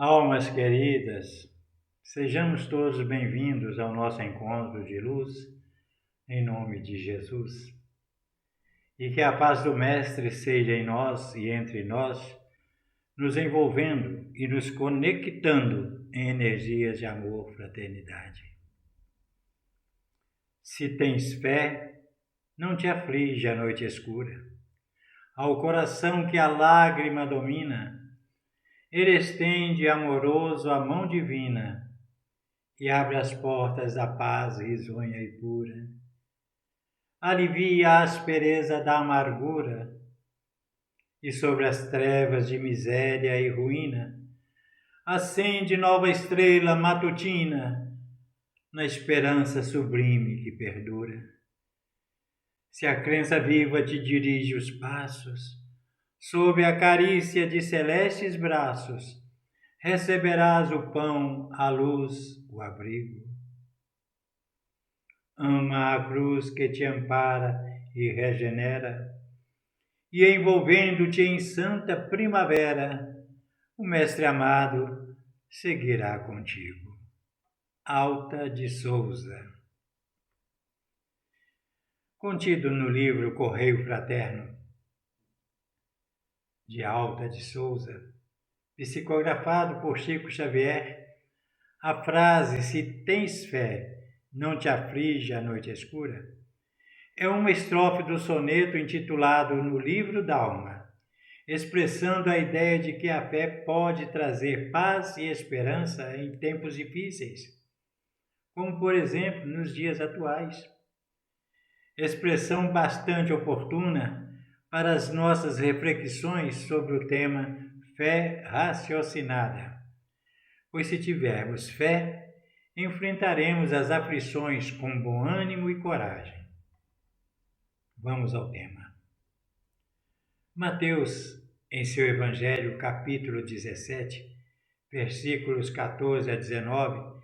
Almas queridas, sejamos todos bem-vindos ao nosso encontro de luz, em nome de Jesus. E que a paz do Mestre seja em nós e entre nós, nos envolvendo e nos conectando em energias de amor, fraternidade. Se tens fé, não te aflige a noite escura. Ao coração que a lágrima domina, ele estende amoroso a mão divina e abre as portas da paz risonha e pura. Alivia a aspereza da amargura e sobre as trevas de miséria e ruína acende nova estrela matutina na esperança sublime que perdura. Se a crença viva te dirige os passos, sob a carícia de celestes braços, receberás o pão, a luz, o abrigo. Ama a cruz que te ampara e regenera, e envolvendo-te em santa primavera, o Mestre amado seguirá contigo. Alta de Souza. Contido no livro Correio Fraterno, de Alta de Souza, psicografado por Chico Xavier, a frase "se tens fé, não te aflige a noite escura" é uma estrofe do soneto intitulado No Livro d'Alma, expressando a ideia de que a fé pode trazer paz e esperança em tempos difíceis, como por exemplo nos dias atuais. Expressão bastante oportuna para as nossas reflexões sobre o tema fé raciocinada, pois se tivermos fé, enfrentaremos as aflições com bom ânimo e coragem. Vamos ao tema. Mateus, em seu Evangelho, capítulo 17, versículos 14 a 19,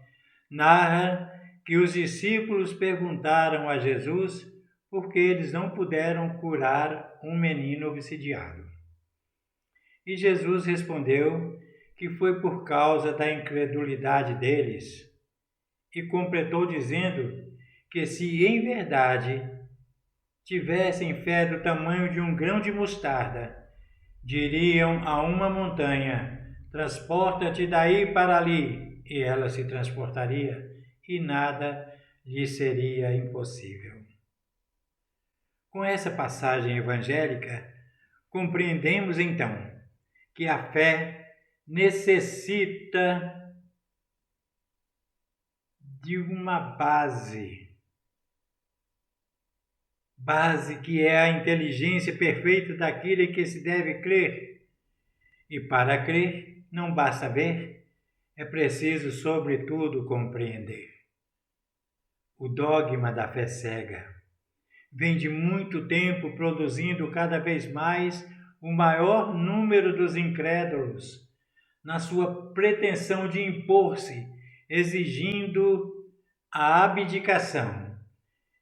narra que os discípulos perguntaram a Jesus por que eles não puderam curar um menino obsidiado. E Jesus respondeu que foi por causa da incredulidade deles, e completou dizendo que se em verdade tivessem fé do tamanho de um grão de mostarda, diriam a uma montanha: transporta-te daí para ali, e ela se transportaria, e nada lhe seria impossível. Com essa passagem evangélica, compreendemos então que a fé necessita de uma base que é a inteligência perfeita daquilo em que se deve crer. E para crer, não basta ver, é preciso, sobretudo, compreender. O dogma da fé cega vem de muito tempo produzindo cada vez mais o maior número dos incrédulos, na sua pretensão de impor-se, exigindo a abdicação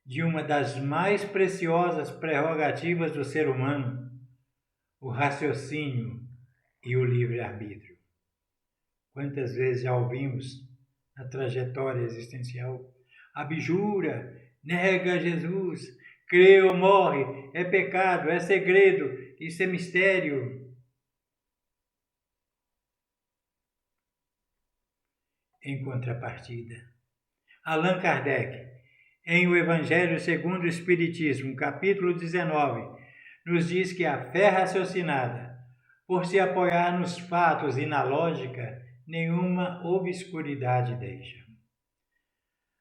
de uma das mais preciosas prerrogativas do ser humano, o raciocínio e o livre-arbítrio. Quantas vezes já ouvimos na trajetória existencial: abjura, nega Jesus, crê ou morre, é pecado, é segredo, isso é mistério. Em contrapartida, Allan Kardec, em O Evangelho segundo o Espiritismo, capítulo 19, nos diz que a fé raciocinada, por se apoiar nos fatos e na lógica, nenhuma obscuridade deixa.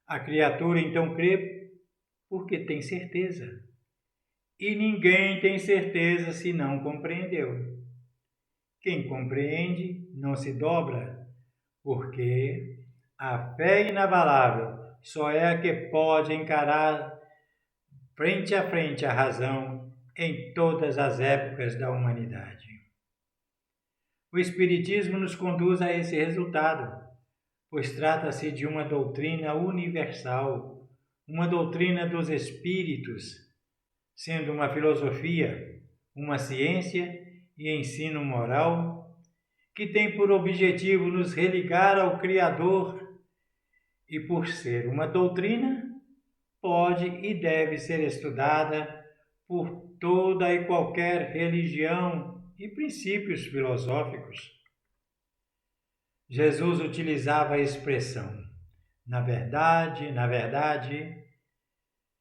A criatura então crê porque tem certeza. E ninguém tem certeza se não compreendeu. Quem compreende não se dobra, porque a fé inabalável só é a que pode encarar frente a frente a razão em todas as épocas da humanidade. O Espiritismo nos conduz a esse resultado, pois trata-se de uma doutrina universal, uma doutrina dos espíritos, sendo uma filosofia, uma ciência e ensino moral que tem por objetivo nos religar ao Criador e, por ser uma doutrina, pode e deve ser estudada por toda e qualquer religião e princípios filosóficos. Jesus utilizava a expressão na verdade,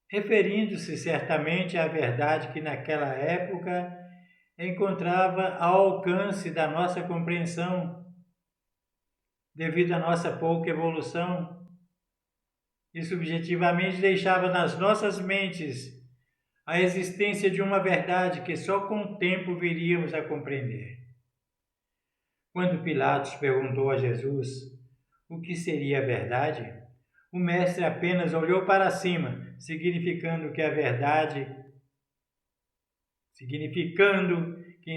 referindo-se certamente à verdade que naquela época encontrava ao alcance da nossa compreensão, devido à nossa pouca evolução, e subjetivamente deixava nas nossas mentes a existência de uma verdade que só com o tempo viríamos a compreender. Quando Pilatos perguntou a Jesus o que seria a verdade, o mestre apenas olhou para cima, significando que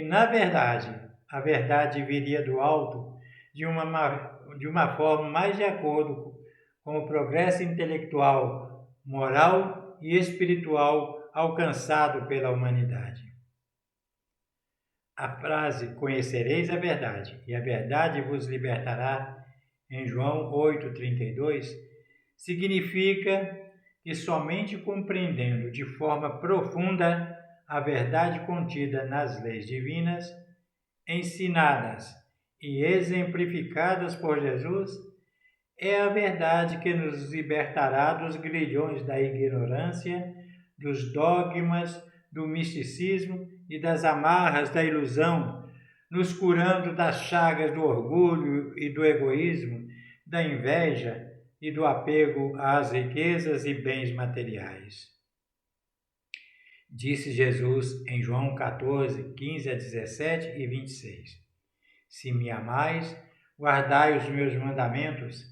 na verdade a verdade viria do alto de uma forma mais de acordo com o progresso intelectual, moral e espiritual alcançado pela humanidade. A frase "conhecereis a verdade, e a verdade vos libertará", em João 8,32, significa que somente compreendendo de forma profunda a verdade contida nas leis divinas, ensinadas e exemplificadas por Jesus, é a verdade que nos libertará dos grilhões da ignorância, dos dogmas, do misticismo e das amarras da ilusão, nos curando das chagas do orgulho e do egoísmo, da inveja e do apego às riquezas e bens materiais. Disse Jesus em João 14, 15 a 17 e 26. Se me amais, guardai os meus mandamentos,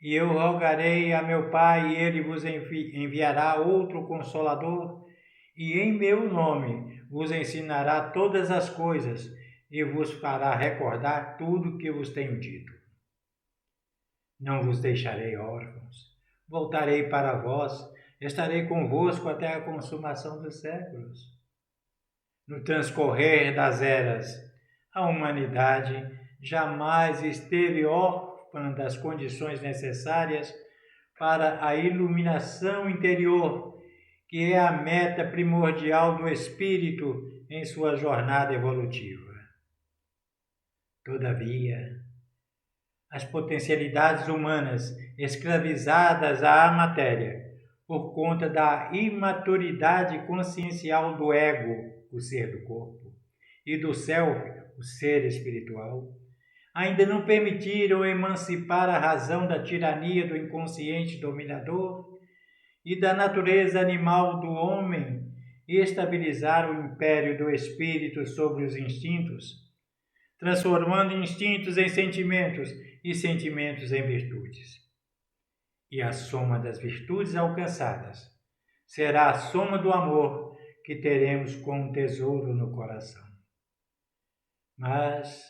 e eu rogarei a meu Pai, e ele vos enviará outro Consolador, e em meu nome vos ensinará todas as coisas, e vos fará recordar tudo o que vos tenho dito. Não vos deixarei órfãos, voltarei para vós, estarei convosco até a consumação dos séculos. No transcorrer das eras, a humanidade jamais esteve órfã das condições necessárias para a iluminação interior, que é a meta primordial do espírito em sua jornada evolutiva. Todavia, as potencialidades humanas escravizadas à matéria por conta da imaturidade consciencial do ego, o ser do corpo, e do self, o ser espiritual, ainda não permitiram emancipar a razão da tirania do inconsciente dominador e da natureza animal do homem e estabilizar o império do espírito sobre os instintos, transformando instintos em sentimentos e sentimentos em virtudes. E a soma das virtudes alcançadas será a soma do amor que teremos como tesouro no coração. Mas,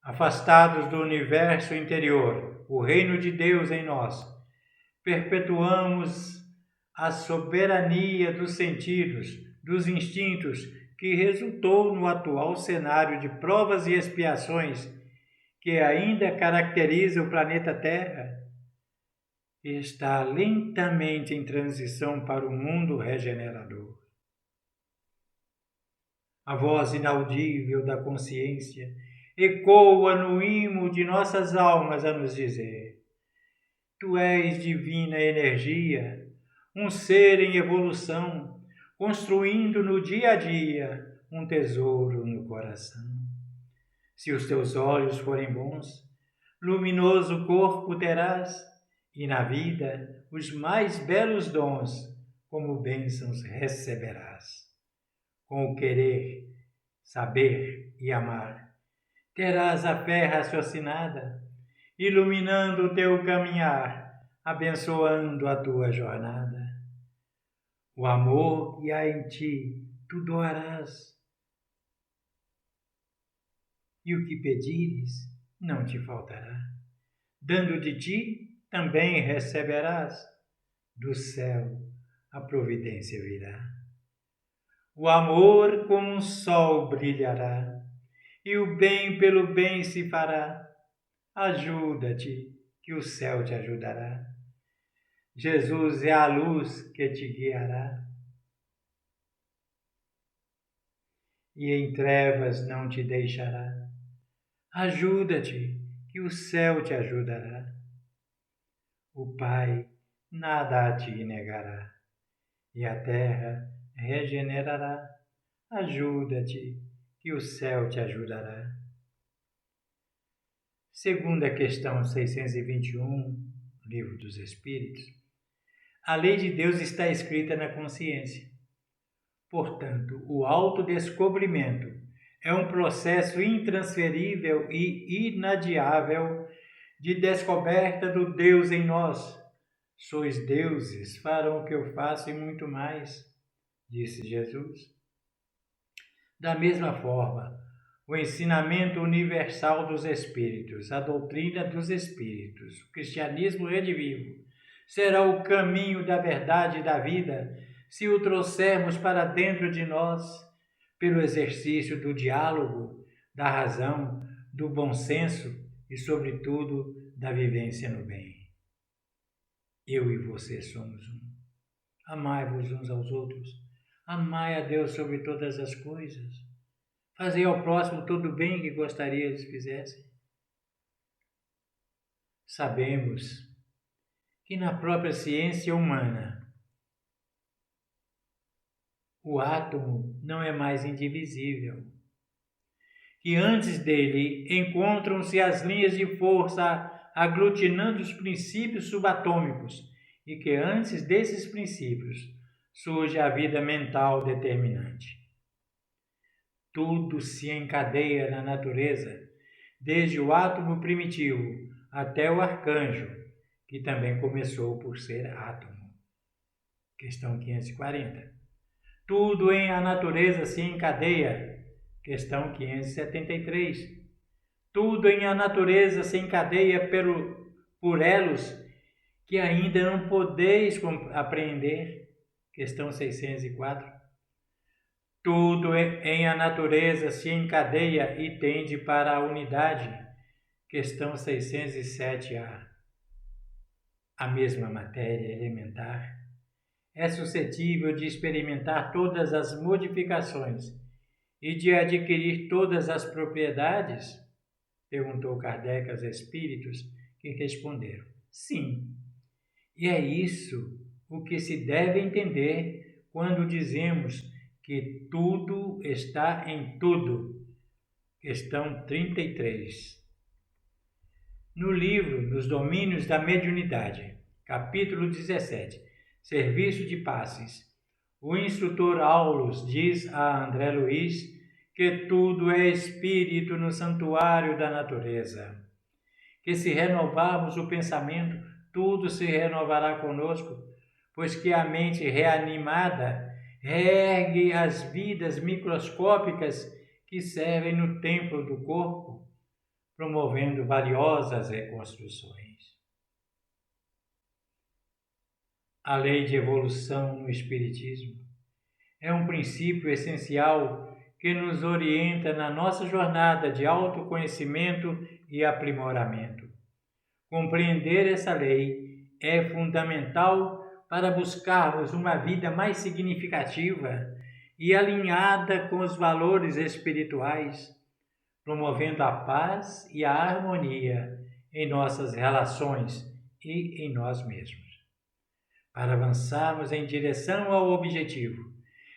afastados do universo interior, o reino de Deus em nós, perpetuamos a soberania dos sentidos, dos instintos, que resultou no atual cenário de provas e expiações que ainda caracteriza o planeta Terra, e está lentamente em transição para o mundo regenerador. A voz inaudível da consciência ecoa no imo de nossas almas a nos dizer: Tu és divina energia, um ser em evolução, construindo no dia a dia um tesouro no coração. Se os teus olhos forem bons, luminoso corpo terás, e na vida os mais belos dons, como bênçãos receberás. Com o querer, saber e amar, terás a fé raciocinada, iluminando o teu caminhar, abençoando a tua jornada. O amor que há em ti, tu doarás. E o que pedires, não te faltará. Dando de ti, também receberás. Do céu, a providência virá. O amor como um sol brilhará, e o bem pelo bem se fará. Ajuda-te, que o céu te ajudará. Jesus é a luz que te guiará, e em trevas não te deixará. Ajuda-te, que o céu te ajudará. O Pai nada a ti negará, e a terra regenerará. Ajuda-te, que o céu te ajudará. Segunda questão 621, Livro dos Espíritos. A lei de Deus está escrita na consciência. Portanto, o autodescobrimento é um processo intransferível e inadiável de descoberta do Deus em nós. Sois deuses, farão o que eu faço e muito mais, disse Jesus. Da mesma forma, o ensinamento universal dos Espíritos, a doutrina dos Espíritos, o cristianismo redivivo, será o caminho da verdade e da vida se o trouxermos para dentro de nós pelo exercício do diálogo, da razão, do bom senso e, sobretudo, da vivência no bem. Eu e você somos um. Amai-vos uns aos outros. Amai a Deus sobre todas as coisas. Fazei ao próximo todo o bem que gostaria que fizessem. Sabemos que na própria ciência humana o átomo não é mais indivisível, que antes dele encontram-se as linhas de força aglutinando os princípios subatômicos e que antes desses princípios surge a vida mental determinante. Tudo se encadeia na natureza, desde o átomo primitivo até o arcanjo, que também começou por ser átomo. Questão 540. Tudo em a natureza se encadeia. Questão 573. Tudo em a natureza se encadeia por elos que ainda não podeis apreender. Questão 604. Tudo em a natureza se encadeia e tende para a unidade. Questão 607A. A mesma matéria elementar é suscetível de experimentar todas as modificações e de adquirir todas as propriedades? Perguntou Kardec aos espíritos, que responderam: sim. E é isso o que se deve entender quando dizemos que tudo está em tudo. Questão 33. No livro Nos Domínios da Mediunidade, capítulo 17, Serviço de Passes, o instrutor Aulus diz a André Luiz que tudo é espírito no santuário da natureza, que se renovarmos o pensamento, tudo se renovará conosco, pois que a mente reanimada reergue as vidas microscópicas que servem no templo do corpo, promovendo valiosas reconstruções. A lei de evolução no Espiritismo é um princípio essencial que nos orienta na nossa jornada de autoconhecimento e aprimoramento. Compreender essa lei é fundamental para buscarmos uma vida mais significativa e alinhada com os valores espirituais, promovendo a paz e a harmonia em nossas relações e em nós mesmos. Para avançarmos em direção ao objetivo,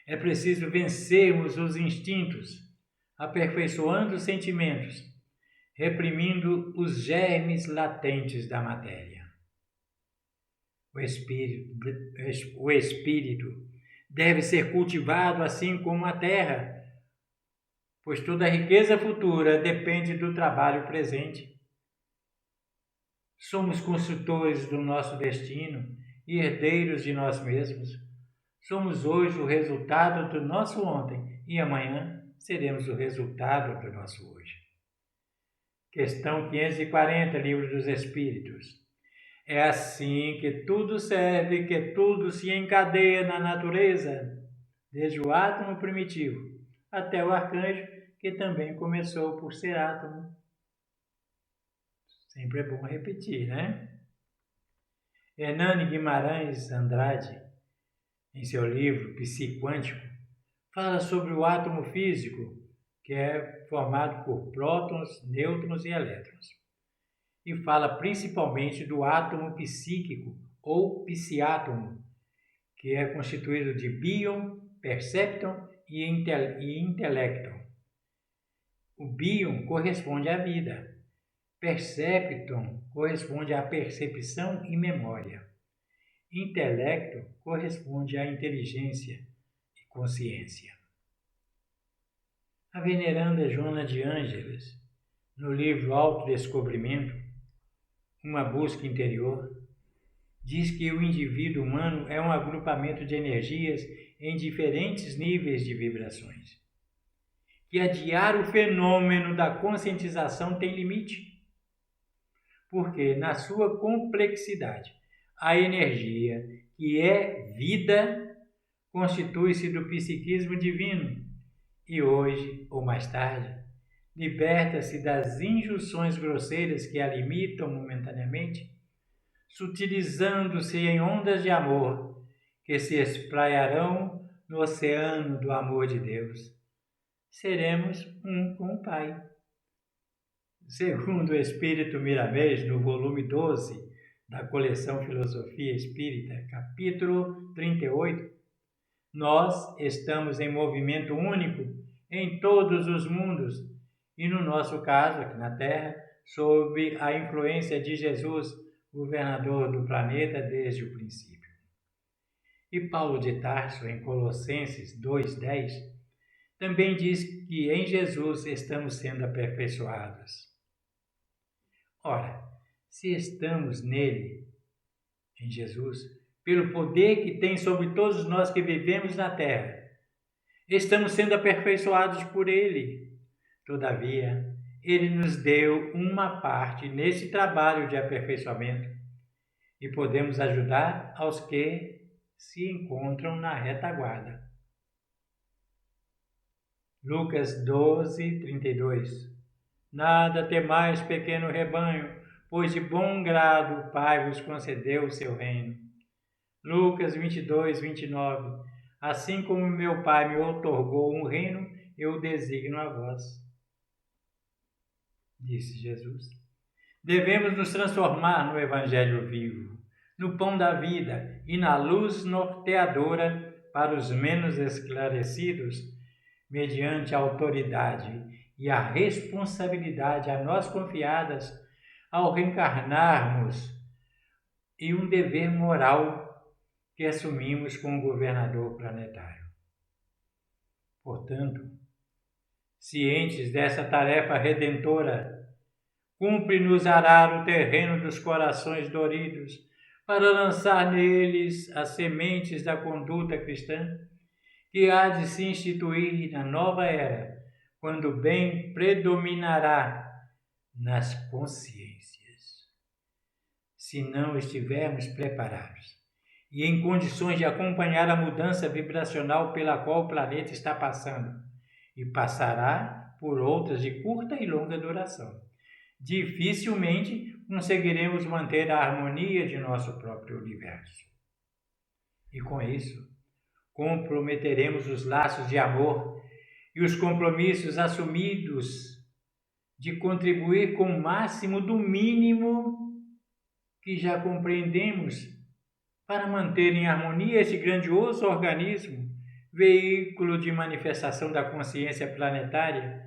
é preciso vencermos os instintos, aperfeiçoando os sentimentos, reprimindo os germes latentes da matéria. O espírito deve ser cultivado assim como a terra, pois toda a riqueza futura depende do trabalho presente. Somos construtores do nosso destino e herdeiros de nós mesmos. Somos hoje o resultado do nosso ontem e amanhã seremos o resultado do nosso hoje. Questão 540, Livro dos Espíritos. É assim que tudo serve, que tudo se encadeia na natureza, desde o átomo primitivo até o arcanjo, que também começou por ser átomo. Sempre é bom repetir, né? Hernani Guimarães Andrade, em seu livro Psiquântico, fala sobre o átomo físico, que é formado por prótons, nêutrons e elétrons. E fala principalmente do átomo psíquico, ou psiátomo, que é constituído de bion, percepton e intelecton. O bion corresponde à vida. Percepton corresponde à percepção e memória. Intelecto corresponde à inteligência e consciência. A veneranda Joana de Ângeles, no livro Autodescobrimento, Uma Busca Interior, diz que o indivíduo humano é um agrupamento de energias em diferentes níveis de vibrações. Que adiar o fenômeno da conscientização tem limite, porque na sua complexidade, a energia, que é vida, constitui-se do psiquismo divino e hoje, ou mais tarde, liberta-se das injunções grosseiras que a limitam momentaneamente, sutilizando-se em ondas de amor que se espraiarão no oceano do amor de Deus. Seremos um com o Pai. Segundo o Espírito Miramês, no volume 12 da coleção Filosofia Espírita, capítulo 38, nós estamos em movimento único em todos os mundos e, no nosso caso, aqui na Terra, sob a influência de Jesus, governador do planeta desde o princípio. E Paulo de Tarso, em Colossenses 2,10, também diz que em Jesus estamos sendo aperfeiçoados. Ora, se estamos nele, em Jesus, pelo poder que tem sobre todos nós que vivemos na terra, estamos sendo aperfeiçoados por ele. Todavia, ele nos deu uma parte nesse trabalho de aperfeiçoamento e podemos ajudar aos que se encontram na retaguarda. Lucas 12:32. Nada temais, pequeno rebanho, pois de bom grado o Pai vos concedeu o seu reino. Lucas 22:29. Assim como meu Pai me outorgou um reino, eu o designo a vós. Disse Jesus. Devemos nos transformar no Evangelho vivo, no pão da vida e na luz norteadora para os menos esclarecidos, mediante a autoridade e a responsabilidade a nós confiadas ao reencarnarmos e um dever moral que assumimos com o governador planetário. Portanto, cientes dessa tarefa redentora, cumpre-nos arar o terreno dos corações doridos para lançar neles as sementes da conduta cristã que há de se instituir na nova era, quando o bem predominará nas consciências. Se não estivermos preparados e em condições de acompanhar a mudança vibracional pela qual o planeta está passando, e passará por outras de curta e longa duração, dificilmente conseguiremos manter a harmonia de nosso próprio universo. E com isso, comprometeremos os laços de amor e os compromissos assumidos de contribuir com o máximo do mínimo que já compreendemos para manter em harmonia este grandioso organismo, veículo de manifestação da consciência planetária,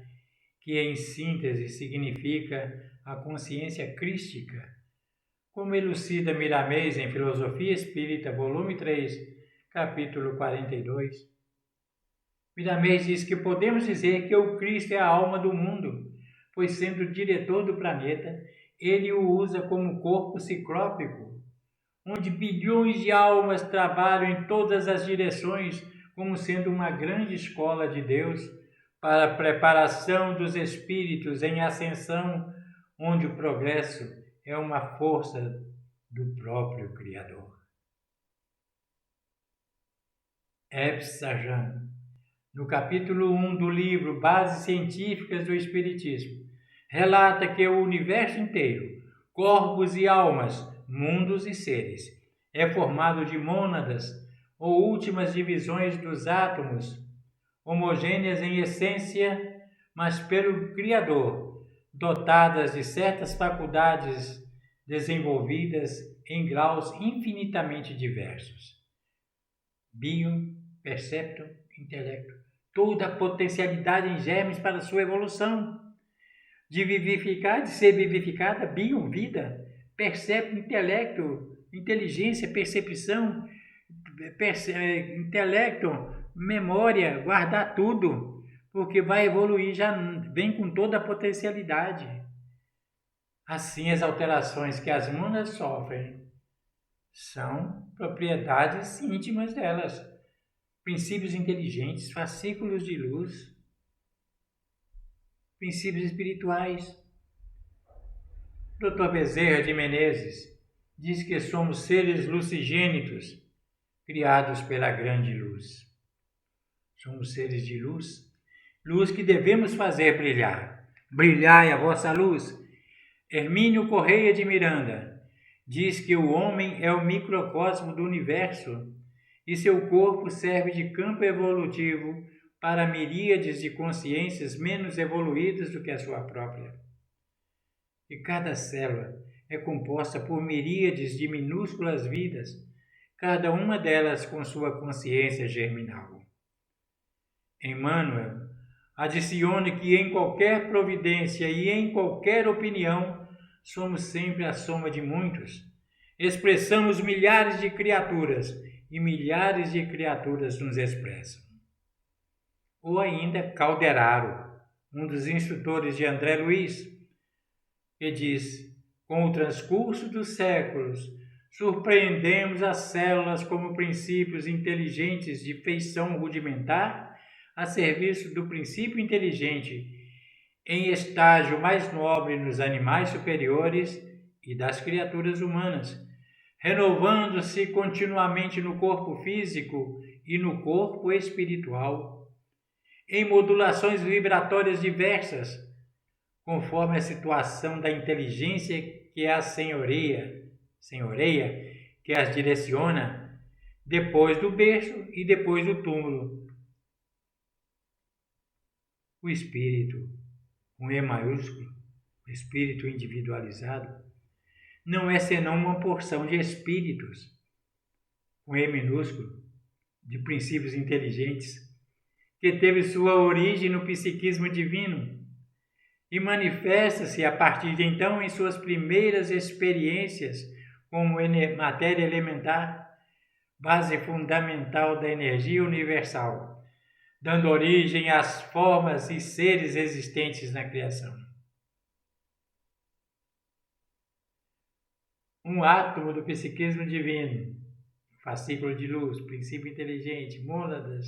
que em síntese significa a consciência crística, como elucida Miramês em Filosofia Espírita, volume 3, capítulo 42. Miramês diz que podemos dizer que o Cristo é a alma do mundo, pois sendo o diretor do planeta, ele o usa como corpo ciclópico, onde bilhões de almas trabalham em todas as direções, como sendo uma grande escola de Deus para a preparação dos espíritos em ascensão, onde o progresso é uma força do próprio Criador. Ebs Sajan, no capítulo 1 do livro Bases Científicas do Espiritismo, relata que o universo inteiro, corpos e almas, mundos e seres, é formado de mônadas ou últimas divisões dos átomos, homogêneas em essência, mas pelo Criador, dotadas de certas faculdades desenvolvidas em graus infinitamente diversos. Bio, percepto, intelecto, toda a potencialidade em germes para sua evolução. De vivificar, de ser vivificada, bio, vida, percepto, intelecto, inteligência, percepção, intelecto, memória, guardar tudo, porque vai evoluir, já vem com toda a potencialidade. Assim, as alterações que as mônadas sofrem são propriedades íntimas delas, princípios inteligentes, fascículos de luz, princípios espirituais. Dr. Bezerra de Menezes diz que somos seres lucigênitos, criados pela grande luz. Somos seres de luz, luz que devemos fazer brilhar. Brilhai a vossa luz. Hermínio Correia de Miranda diz que o homem é o microcosmo do universo e seu corpo serve de campo evolutivo para miríades de consciências menos evoluídas do que a sua própria. E cada célula é composta por miríades de minúsculas vidas, cada uma delas com sua consciência germinal. Emmanuel adiciona que em qualquer providência e em qualquer opinião somos sempre a soma de muitos. Expressamos milhares de criaturas e milhares de criaturas nos expressam. Ou ainda Calderaro, um dos instrutores de André Luiz, que diz: com o transcurso dos séculos, surpreendemos as células como princípios inteligentes de feição rudimentar a serviço do princípio inteligente em estágio mais nobre nos animais superiores e das criaturas humanas, renovando-se continuamente no corpo físico e no corpo espiritual, em modulações vibratórias diversas, conforme a situação da inteligência que as senhoreia, que as direciona, depois do berço e depois do túmulo. O espírito, com E maiúsculo, o espírito individualizado, não é senão uma porção de espíritos, com E minúsculo, de princípios inteligentes, que teve sua origem no psiquismo divino e manifesta-se a partir de então em suas primeiras experiências como matéria elementar, base fundamental da energia universal, dando origem às formas e seres existentes na criação. Um átomo do psiquismo divino, fascículo de luz, princípio inteligente, mônadas,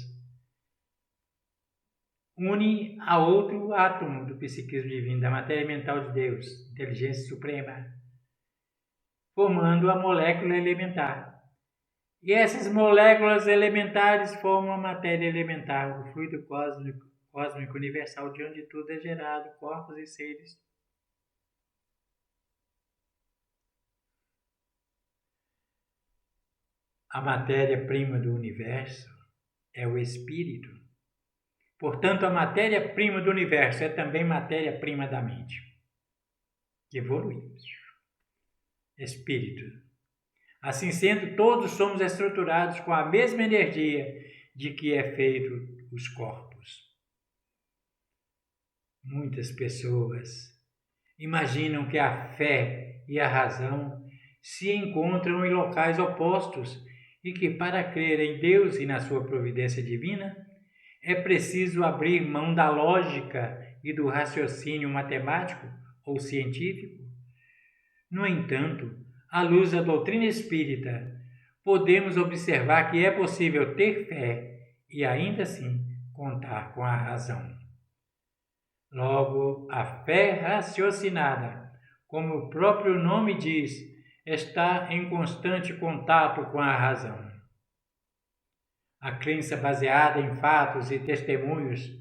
une a outro átomo do psiquismo divino, da matéria mental de Deus, inteligência suprema, formando a molécula elementar. E essas moléculas elementares formam a matéria elementar, o fluido cósmico universal, de onde tudo é gerado, corpos e seres. A matéria-prima do universo é o espírito. Portanto, a matéria-prima do universo é também matéria-prima da mente, que evolui. Espírito. Assim sendo, todos somos estruturados com a mesma energia de que é feito os corpos. Muitas pessoas imaginam que a fé e a razão se encontram em locais opostos e que, para crer em Deus e na sua providência divina, é preciso abrir mão da lógica e do raciocínio matemático ou científico. No entanto, à luz da doutrina espírita, podemos observar que é possível ter fé e ainda assim contar com a razão. Logo, a fé raciocinada, como o próprio nome diz, está em constante contato com a razão. A crença baseada em fatos e testemunhos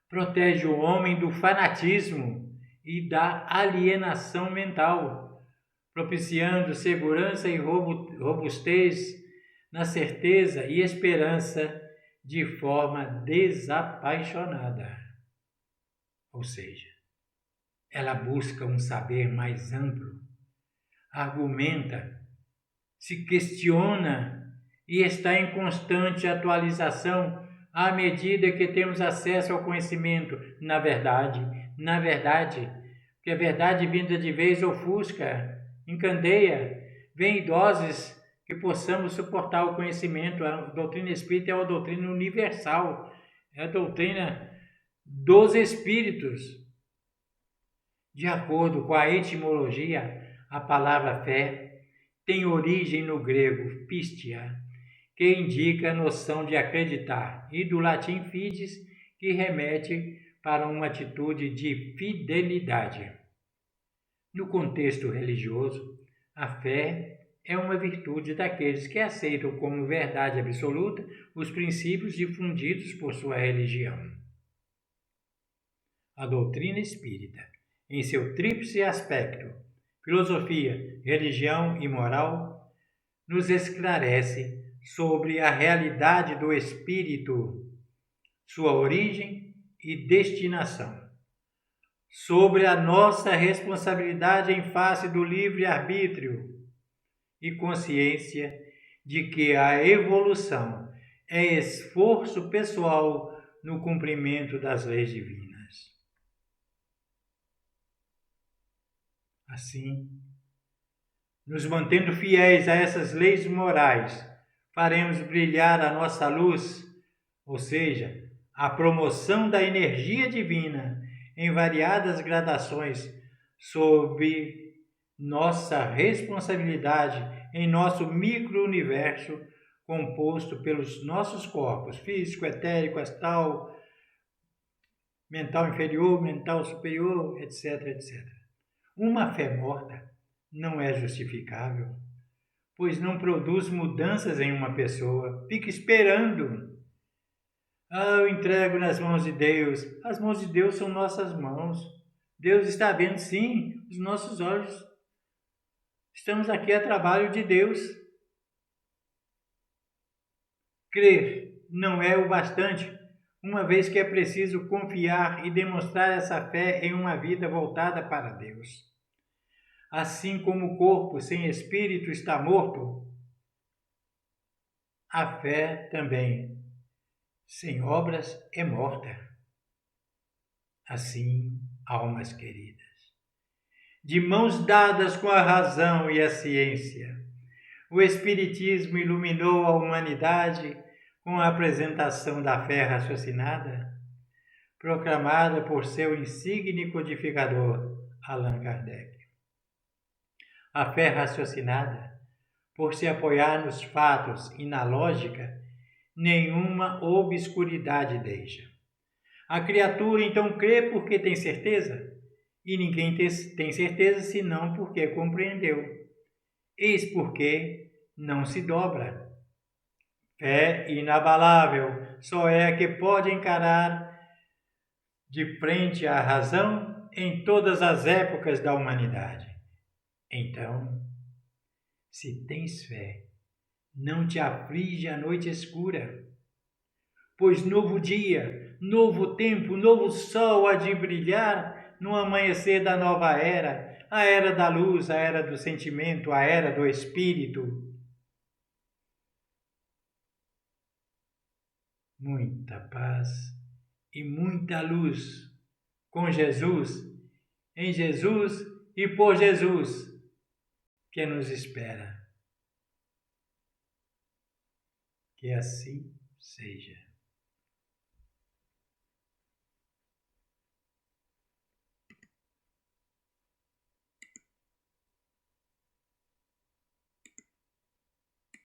protege o homem do fanatismo e da alienação mental, propiciando segurança e robustez na certeza e esperança de forma desapaixonada. Ou seja, ela busca um saber mais amplo, argumenta, se questiona e está em constante atualização à medida que temos acesso ao conhecimento. Na verdade, porque a verdade vinda de vez ofusca, encandeia, vem em doses que possamos suportar o conhecimento. A doutrina espírita é uma doutrina universal, é a doutrina dos espíritos. De acordo com a etimologia, a palavra fé tem origem no grego pistia, que indica a noção de acreditar, e do latim fides, que remete para uma atitude de fidelidade. No contexto religioso, a fé é uma virtude daqueles que aceitam como verdade absoluta os princípios difundidos por sua religião. A doutrina espírita, em seu tríplice aspecto, filosofia, religião e moral, nos esclarece sobre a realidade do espírito, sua origem e destinação, sobre a nossa responsabilidade em face do livre-arbítrio e consciência de que a evolução é esforço pessoal no cumprimento das leis divinas. Assim, nos mantendo fiéis a essas leis morais, faremos brilhar a nossa luz, ou seja, a promoção da energia divina em variadas gradações sob nossa responsabilidade em nosso micro-universo composto pelos nossos corpos físico, etérico, astral, mental inferior, mental superior, etc, etc. Uma fé morta não é justificável, pois não produz mudanças em uma pessoa. Fica esperando. Eu entrego nas mãos de Deus. As mãos de Deus são nossas mãos. Deus está vendo, sim, os nossos olhos. Estamos aqui a trabalho de Deus. Crer não é o bastante, uma vez que é preciso confiar e demonstrar essa fé em uma vida voltada para Deus. Assim como o corpo sem espírito está morto, a fé também, sem obras, é morta. Assim, almas queridas, de mãos dadas com a razão e a ciência, o Espiritismo iluminou a humanidade com a apresentação da fé raciocinada, proclamada por seu insigne codificador, Allan Kardec. A fé raciocinada, por se apoiar nos fatos e na lógica, nenhuma obscuridade deixa. A criatura então crê porque tem certeza, e ninguém tem certeza senão porque compreendeu. Eis porque não se dobra. Fé inabalável só é a que pode encarar de frente à razão em todas as épocas da humanidade. Então, se tens fé, não te aflige a noite escura, pois novo dia, novo tempo, novo sol há de brilhar no amanhecer da nova era, a era da luz, a era do sentimento, a era do espírito. Muita paz e muita luz com Jesus, em Jesus e por Jesus, que nos espera. Que assim seja.